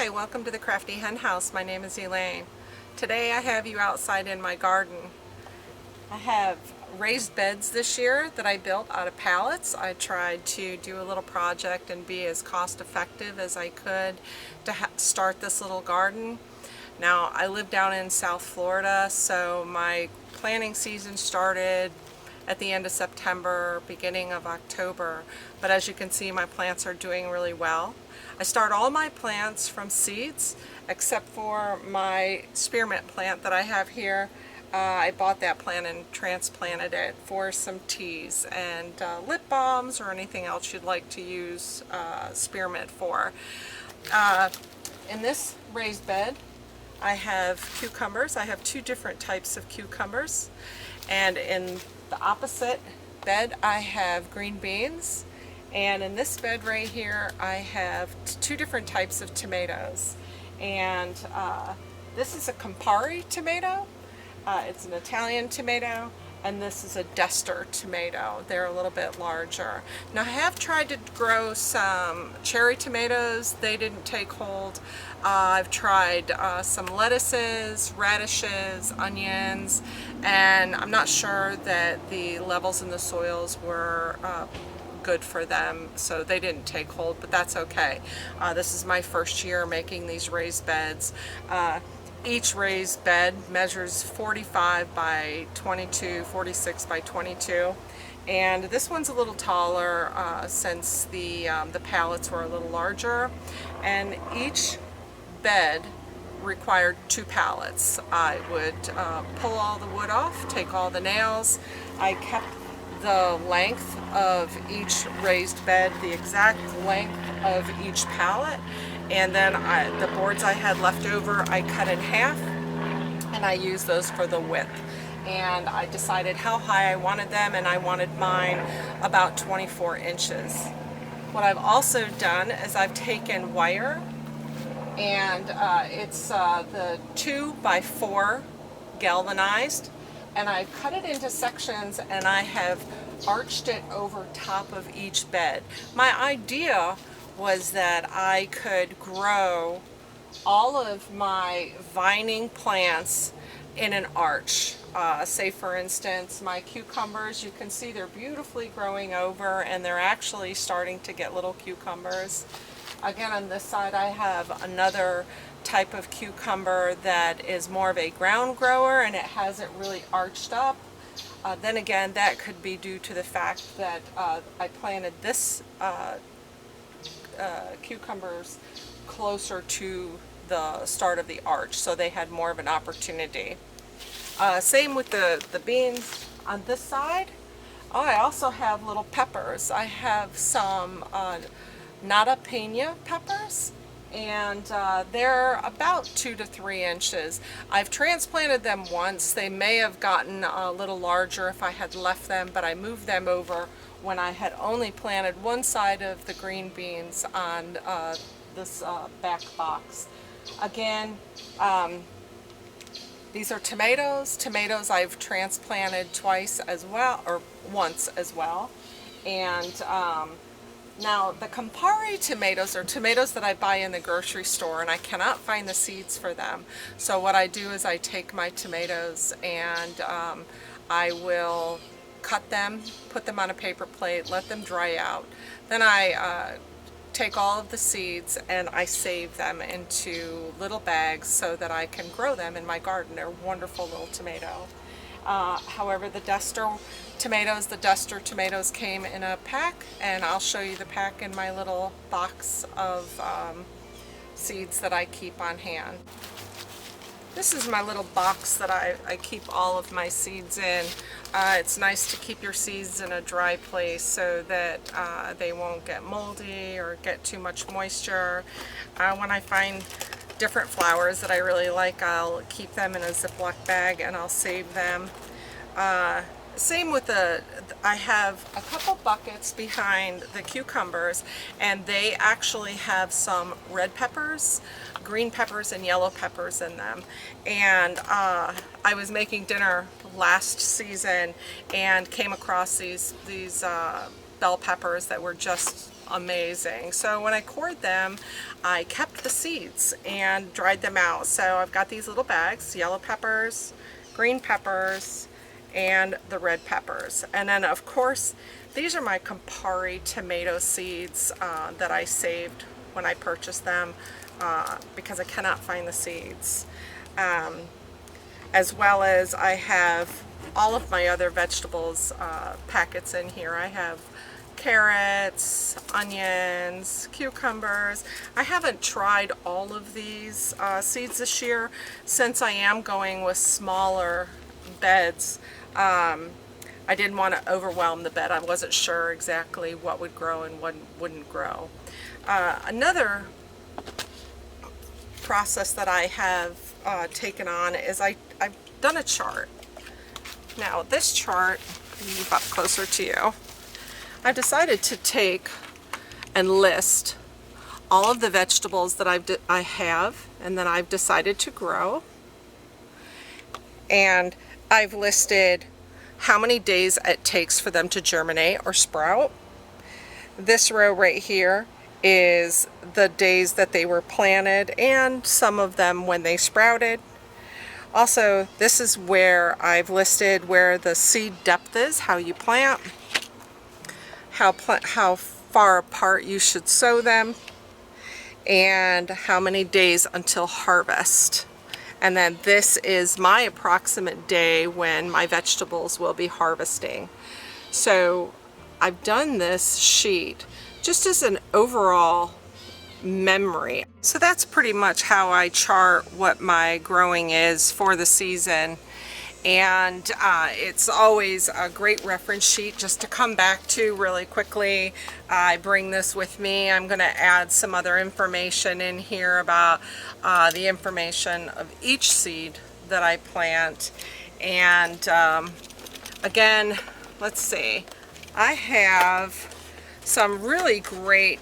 Hi, welcome to the Crafty Hen House. My name is Elaine. Today I have you outside in my garden. I have raised beds this year that I built out of pallets. I tried to do a little project and be as cost effective as I could to start this little garden. Now, I live down in South Florida, so my planting season started at the end of September, beginning of October. But as you can see, my plants are doing really well. I start all my plants from seeds, except for my spearmint plant that I have here. I bought that plant and transplanted it for some teas and lip balms or anything else you'd like to use spearmint for. In this raised bed, I have cucumbers. I have two different types of cucumbers. And in the opposite bed, I have green beans. And in this bed right here, I have two different types of tomatoes. And this is a Campari tomato. It's an Italian tomato. And this is a Dester tomato. They're a little bit larger. Now I have tried to grow some cherry tomatoes. They didn't take hold. I've tried some lettuces, radishes, onions, and I'm not sure that the levels in the soils were good for them, so they didn't take hold, but that's okay. This is my first year making these raised beds. Each raised bed measures 45 by 22, 46 by 22, and this one's a little taller since the pallets were a little larger, and each bed required 2 pallets. I would pull all the wood off, take all the nails. I kept the length of each raised bed, the exact length of each pallet, and then the boards I had left over I cut in half and I used those for the width. And I decided how high I wanted them, and I wanted mine about 24 inches. What I've also done is I've taken wire, and it's the 2 by 4 galvanized, and I've cut it into sections and I have arched it over top of each bed. My idea was that I could grow all of my vining plants in an arch. Say for instance, my cucumbers, you can see they're beautifully growing over, and they're actually starting to get little cucumbers. Again, on this side I have another type of cucumber that is more of a ground grower, and it hasn't really arched up. Then again, that could be due to the fact that I planted this cucumbers closer to the start of the arch, so they had more of an opportunity. Same with the beans on this side. Oh, I also have little peppers. I have some nata pena peppers, and they're about 2 to 3 inches. I've transplanted them once. They may have gotten a little larger if I had left them, but I moved them over when I had only planted one side of the green beans on this back box. Again, these are tomatoes. Tomatoes I've transplanted twice as well, or once as well. And now the Campari tomatoes are tomatoes that I buy in the grocery store, and I cannot find the seeds for them. So what I do is I take my tomatoes and I will cut them, put them on a paper plate, let them dry out. Then I take all of the seeds and I save them into little bags so that I can grow them in my garden. They're wonderful little tomato. However, the Dester tomatoes came in a pack, and I'll show you the pack in my little box of seeds that I keep on hand. This is my little box that I keep all of my seeds in. It's nice to keep your seeds in a dry place so that they won't get moldy or get too much moisture. When I find different flowers that I really like, I'll keep them in a Ziploc bag and I'll save them. Same with I have a couple buckets behind the cucumbers, and they actually have some red peppers, green peppers, and yellow peppers in them. And I was making dinner last season and came across these bell peppers that were just amazing. So when I cored them, I kept the seeds and dried them out. So I've got these little bags, yellow peppers, green peppers, and the red peppers. And then of course, these are my Campari tomato seeds that I saved when I purchased them because I cannot find the seeds. As well as I have all of my other vegetables packets in here. I have carrots, onions, cucumbers. I haven't tried all of these seeds this year since I am going with smaller beds. I didn't want to overwhelm the bed. I wasn't sure exactly what would grow and what wouldn't grow. Another process that I have taken on is I've done a chart. Now this chart, move up closer to you, I've decided to take and list all of the vegetables that I have and that I've decided to grow, and I've listed how many days it takes for them to germinate or sprout. This row right here is the days that they were planted and some of them when they sprouted. Also, this is where I've listed where the seed depth is, how you plant, how far apart you should sow them, and how many days until harvest. And then this is my approximate day when my vegetables will be harvesting. So I've done this sheet just as an overall memory. So that's pretty much how I chart what my growing is for the season. And it's always a great reference sheet just to come back to really quickly. I bring this with me. I'm going to add some other information in here about the information of each seed that I plant. And again, let's see, I have some really great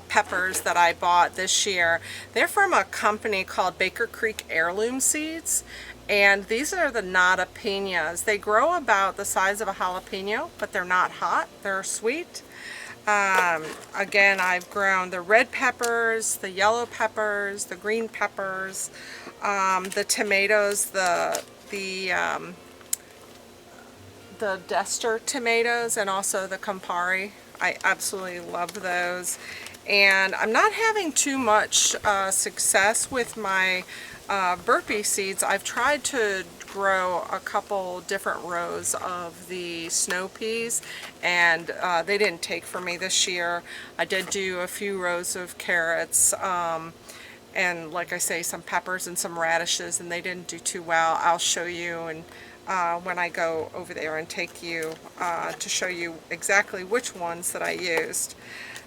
peppers that I bought this year. They're from a company called Baker Creek Heirloom Seeds, and these are the nata pinas. They grow about the size of a jalapeno, but they're not hot, they're sweet. Again, I've grown the red peppers, the yellow peppers, the green peppers, the tomatoes, the Dester tomatoes, and also the Campari. I absolutely love those. And I'm not having too much success with my burpee seeds. I've tried to grow a couple different rows of the snow peas, and they didn't take for me this year. I did do a few rows of carrots, and like I say, some peppers and some radishes, and they didn't do too well. I'll show you and when I go over there and take you to show you exactly which ones that I used.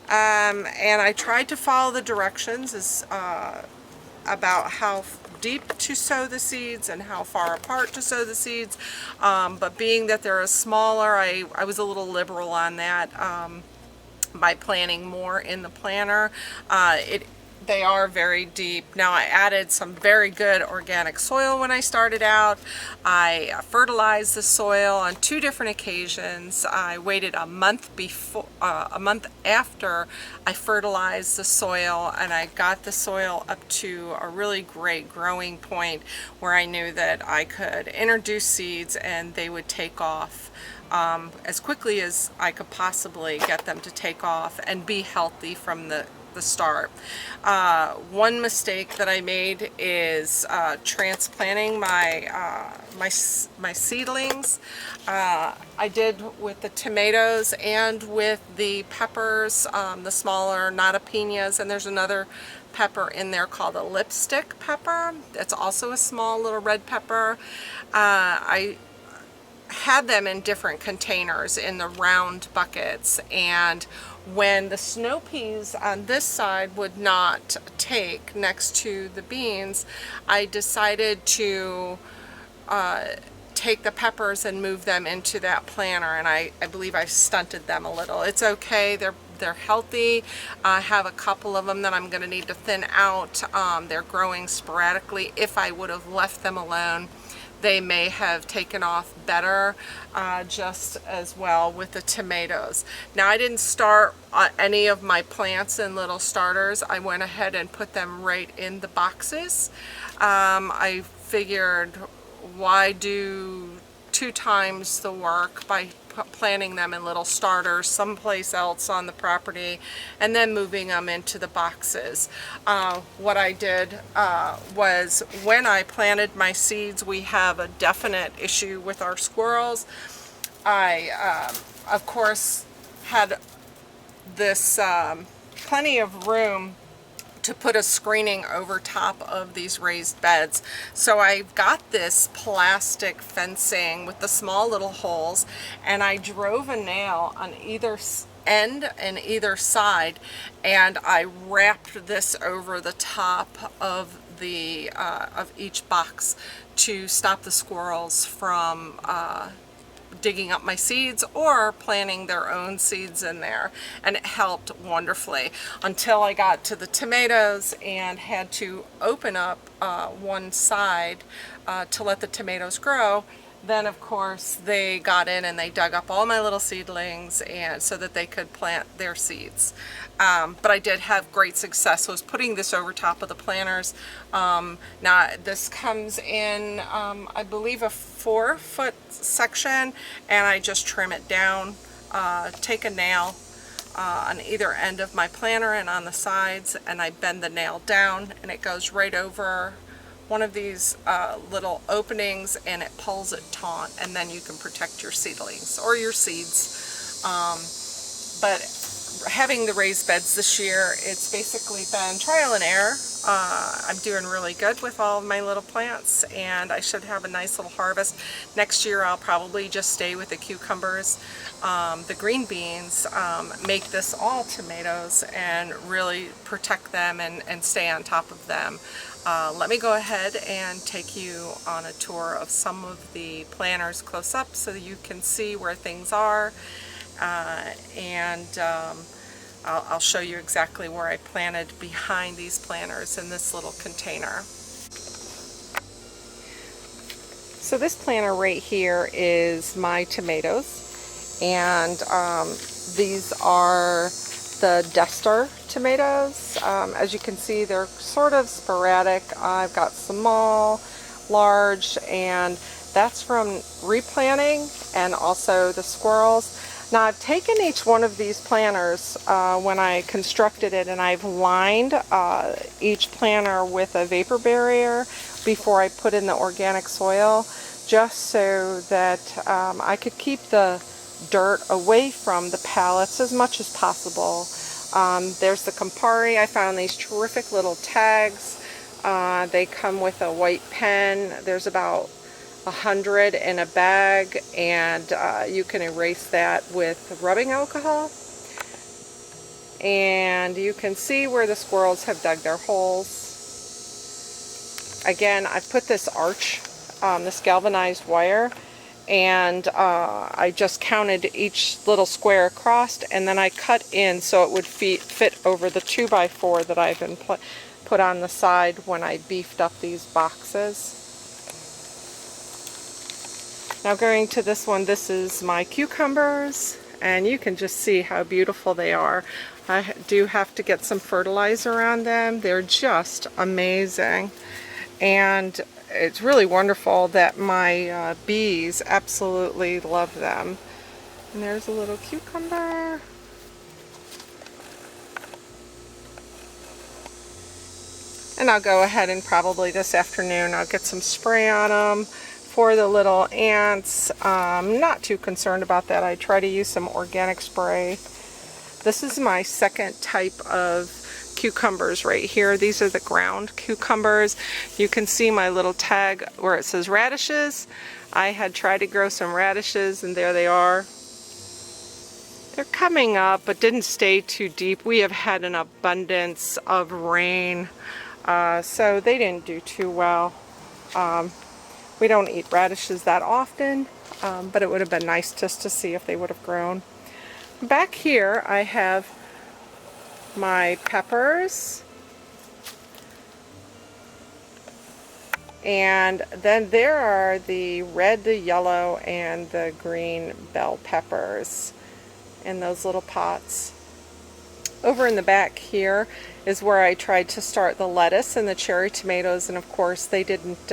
And I tried to follow the directions about how deep to sow the seeds and how far apart to sow the seeds, but being that they're smaller, I was a little liberal on that by planting more in the planter. They are very deep. Now, I added some very good organic soil when I started out. I fertilized the soil on 2 different occasions. I waited a month after I fertilized the soil, and I got the soil up to a really great growing point where I knew that I could introduce seeds and they would take off as quickly as I could possibly get them to take off and be healthy from the start. One mistake that I made is transplanting my seedlings. I did with the tomatoes and with the peppers, the smaller nata pinas, and there's another pepper in there called a lipstick pepper. It's also a small little red pepper. I had them in different containers in the round buckets, and when the snow peas on this side would not take next to the beans, I decided to take the peppers and move them into that planter, and I believe I stunted them a little. It's okay, they're healthy. I have a couple of them that I'm going to need to thin out. They're growing sporadically. If I would have left them alone, they may have taken off better just as well with the tomatoes. Now, I didn't start any of my plants in little starters. I went ahead and put them right in the boxes. I figured, why do 2 times the work by planting them in little starters someplace else on the property and then moving them into the boxes. What I did was, when I planted my seeds, we have a definite issue with our squirrels. I of course had this plenty of room to put a screening over top of these raised beds. So I got this plastic fencing with the small little holes, and I drove a nail on either end and either side, and I wrapped this over the top of the of each box to stop the squirrels from digging up my seeds or planting their own seeds in there, and it helped wonderfully until I got to the tomatoes and had to open up one side to let the tomatoes grow. Then of course they got in and they dug up all my little seedlings, and so that they could plant their seeds. But I did have great success. So I was putting this over top of the planters. Now this comes in I believe a 4-foot section, and I just trim it down, take a nail on either end of my planter and on the sides, and I bend the nail down, and it goes right over one of these little openings, and it pulls it taut, and then you can protect your seedlings or your seeds. But having the raised beds this year, it's basically been trial and error. I'm doing really good with all of my little plants, and I should have a nice little harvest. Next year I'll probably just stay with the cucumbers, the green beans, make this all tomatoes, and really protect them and stay on top of them. Let me go ahead and take you on a tour of some of the planters close up so that you can see where things are, and I'll show you exactly where I planted behind these planters in this little container. So this planter right here is my tomatoes, and these are the Dester tomatoes. As you can see, they're sort of sporadic. I've got small, large, and that's from replanting and also the squirrels. Now I've taken each one of these planters when I constructed it, and I've lined each planter with a vapor barrier before I put in the organic soil, just so that I could keep the dirt away from the pallets as much as possible. There's the Campari. I found these terrific little tags. They come with a white pen. There's about 100 in a bag, and you can erase that with rubbing alcohol. And you can see where the squirrels have dug their holes. Again, I've put this arch, this galvanized wire, and I just counted each little square across, and then I cut in so it would fit over the 2x4 that I've been put on the side when I beefed up these boxes. Now going to this one, this is my cucumbers, and you can just see how beautiful they are. I do have to get some fertilizer on them. They're just amazing, and it's really wonderful that my bees absolutely love them. And there's a little cucumber. And I'll go ahead and probably this afternoon I'll get some spray on them for the little ants. I'm not too concerned about that. I try to use some organic spray. This is my second type of cucumbers right here. These are the ground cucumbers. You can see my little tag where it says radishes. I had tried to grow some radishes, and there they are. They're coming up, but didn't stay too deep. We have had an abundance of rain, so they didn't do too well. We don't eat radishes that often, but it would have been nice just to see if they would have grown. Back here I have my peppers. And then there are the red, the yellow, and the green bell peppers in those little pots. Over in the back here is where I tried to start the lettuce and the cherry tomatoes, and of course they didn't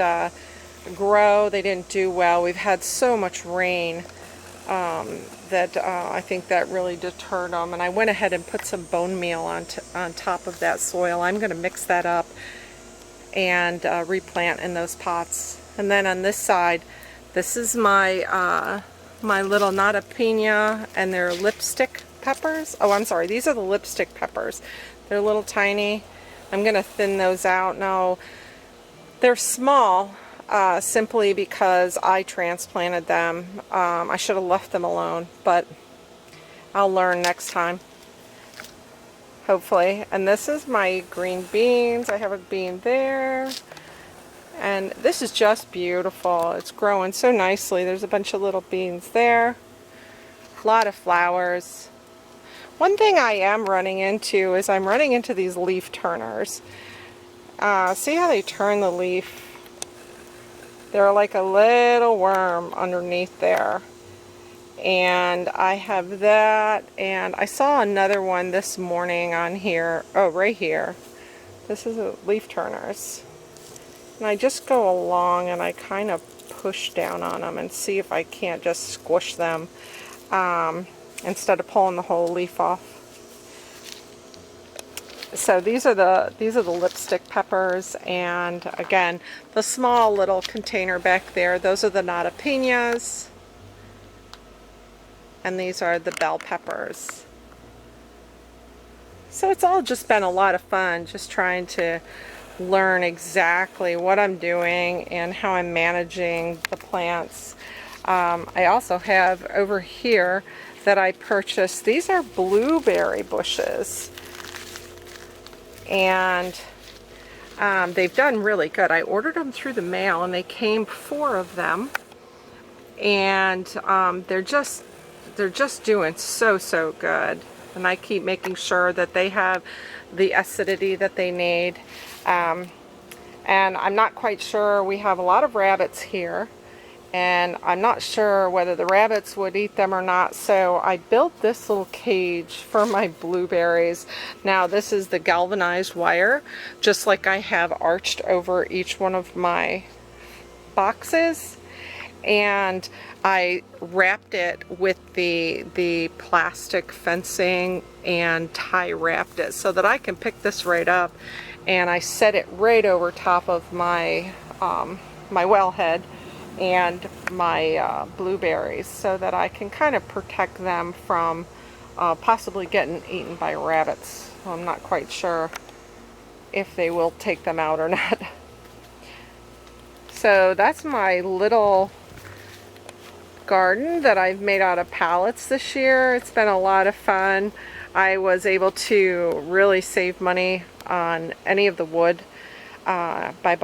grow, they didn't do well. We've had so much rain that I think that really deterred them, and I went ahead and put some bone meal on top of that soil. I'm going to mix that up and replant in those pots. And then on this side, this is my my little nata pina, and they're lipstick peppers. Oh, I'm sorry, these are the lipstick peppers. They're little tiny. I'm going to thin those out. Now, they're small simply because I transplanted them. I should have left them alone, but I'll learn next time, hopefully. And this is my green beans. I have a bean there. And this is just beautiful. It's growing so nicely. There's a bunch of little beans there. A lot of flowers. One thing I am running into is I'm running into these leaf turners. See how they turn the leaf? They're like a little worm underneath there. And I have that, and I saw another one this morning on here. Oh, right here. This is a leaf turners. And I just go along and I kind of push down on them and see if I can't just squish them instead of pulling the whole leaf off. So these are the lipstick peppers, and again, the small little container back there, those are the nata pinas, and these are the bell peppers. So it's all just been a lot of fun, just trying to learn exactly what I'm doing and how I'm managing the plants. I also have over here that I purchased, these are blueberry bushes, and they've done really good. I ordered them through the mail, and they came 4 of them, and they're just doing so good. And I keep making sure that they have the acidity that they need. And I'm not quite sure. We have a lot of rabbits here, and I'm not sure whether the rabbits would eat them or not, so I built this little cage for my blueberries. Now, this is the galvanized wire, just like I have arched over each one of my boxes, and I wrapped it with the plastic fencing and tie wrapped it so that I can pick this right up, and I set it right over top of my my wellhead and my blueberries, so that I can kind of protect them from possibly getting eaten by rabbits. I'm not quite sure if they will take them out or not. So that's my little garden that I've made out of pallets this year. It's been a lot of fun. I was able to really save money on any of the wood by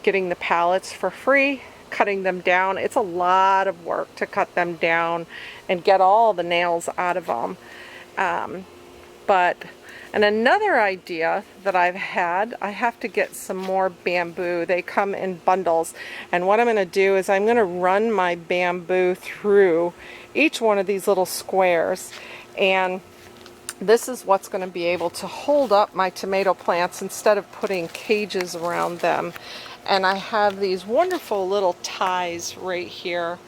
getting the pallets for free, cutting them down. It's a lot of work to cut them down and get all the nails out of them. And another idea that I've had, I have to get some more bamboo. They come in bundles, and what I'm going to do is I'm going to run my bamboo through each one of these little squares, and this is what's going to be able to hold up my tomato plants instead of putting cages around them. And I have these wonderful little ties right here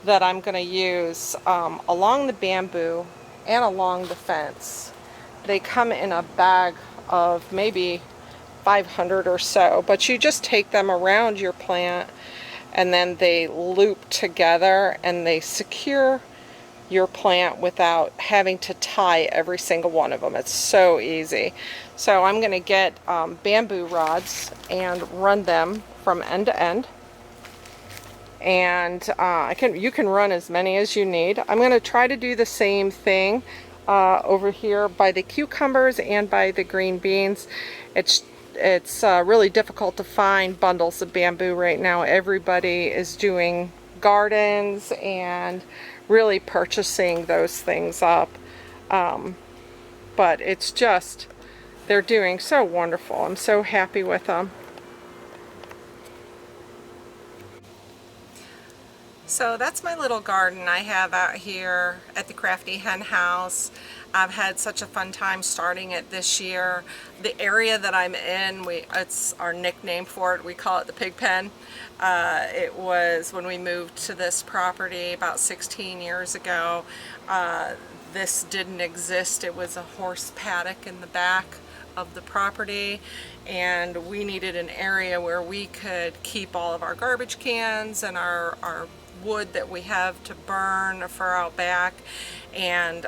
that I'm going to use along the bamboo and along the fence. They come in a bag of maybe 500 or so, but you just take them around your plant, and then they loop together and they secure your plant without having to tie every single one of them. It's so easy. So I'm going to get bamboo rods and run them from end to end, and you can run as many as you need. I'm going to try to do the same thing over here by the cucumbers and by the green beans. It's really difficult to find bundles of bamboo right now. Everybody is doing gardens and really purchasing those things up, but it's just, they're doing so wonderful. I'm so happy with them. So that's my little garden I have out here at the Crafty Hen House. I've had such a fun time starting it this year. The area that I'm in, it's our nickname for it. We call it the pig pen. It was when we moved to this property about 16 years ago. This didn't exist. It was a horse paddock in the back of the property, and we needed an area where we could keep all of our garbage cans and our wood that we have to burn for out back. And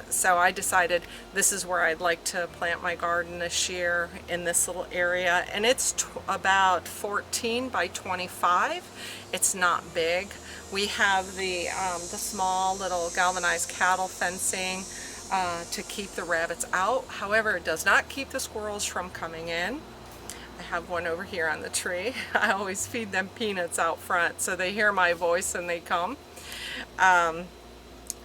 so I decided this is where I'd like to plant my garden this year, in this little area, and it's about 14 by 25. It's not big. We have the small little galvanized cattle fencing to keep the rabbits out. However, it does not keep the squirrels from coming in. I have one over here on the tree. I always feed them peanuts out front so they hear my voice and they come.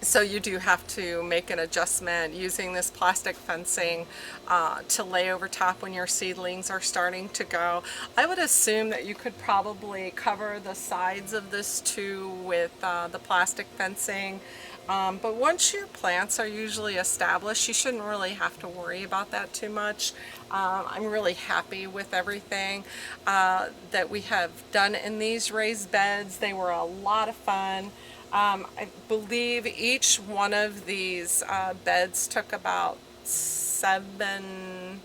So you do have to make an adjustment using this plastic fencing to lay over top when your seedlings are starting to go. I would assume that you could probably cover the sides of this too with the plastic fencing. But once your plants are usually established, you shouldn't really have to worry about that too much. I'm really happy with everything that we have done in these raised beds. They were a lot of fun. I believe each one of these beds took about seven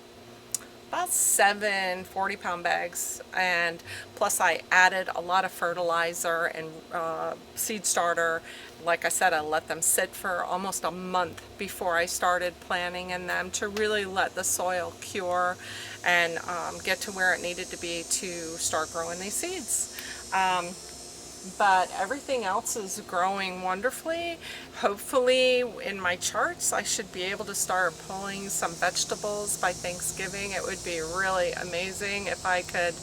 40-pound bags, and plus I added a lot of fertilizer and seed starter. Like I said, I let them sit for almost a month before I started planting in them to really let the soil cure and get to where it needed to be to start growing these seeds. But everything else is growing wonderfully. Hopefully in my charts I should be able to start pulling some vegetables by Thanksgiving. It would be really amazing if I could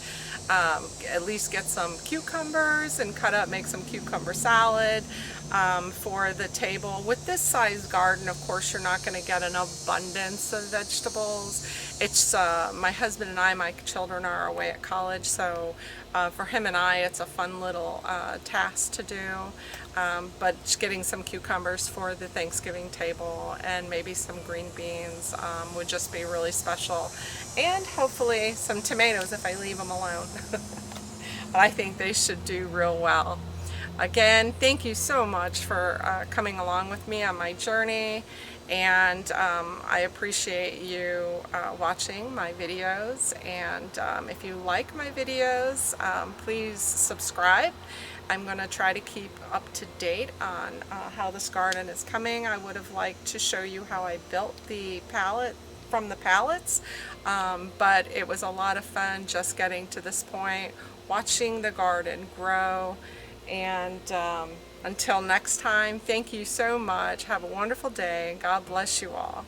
at least get some cucumbers and make some cucumber salad for the table. With this size garden, of course, you're not going to get an abundance of vegetables. It's my husband and I, my children are away at college, so for him and I, it's a fun little task to do. But just getting some cucumbers for the Thanksgiving table and maybe some green beans would just be really special. And hopefully some tomatoes if I leave them alone. But I think they should do real well. Again, thank you so much for coming along with me on my journey, and I appreciate you watching my videos. And if you like my videos, please subscribe. I'm going to try to keep up to date on how this garden is coming. I would have liked to show you how I built the pallet from the pallets, but it was a lot of fun just getting to this point, watching the garden grow. And until next time, thank you so much. Have a wonderful day. God bless you all.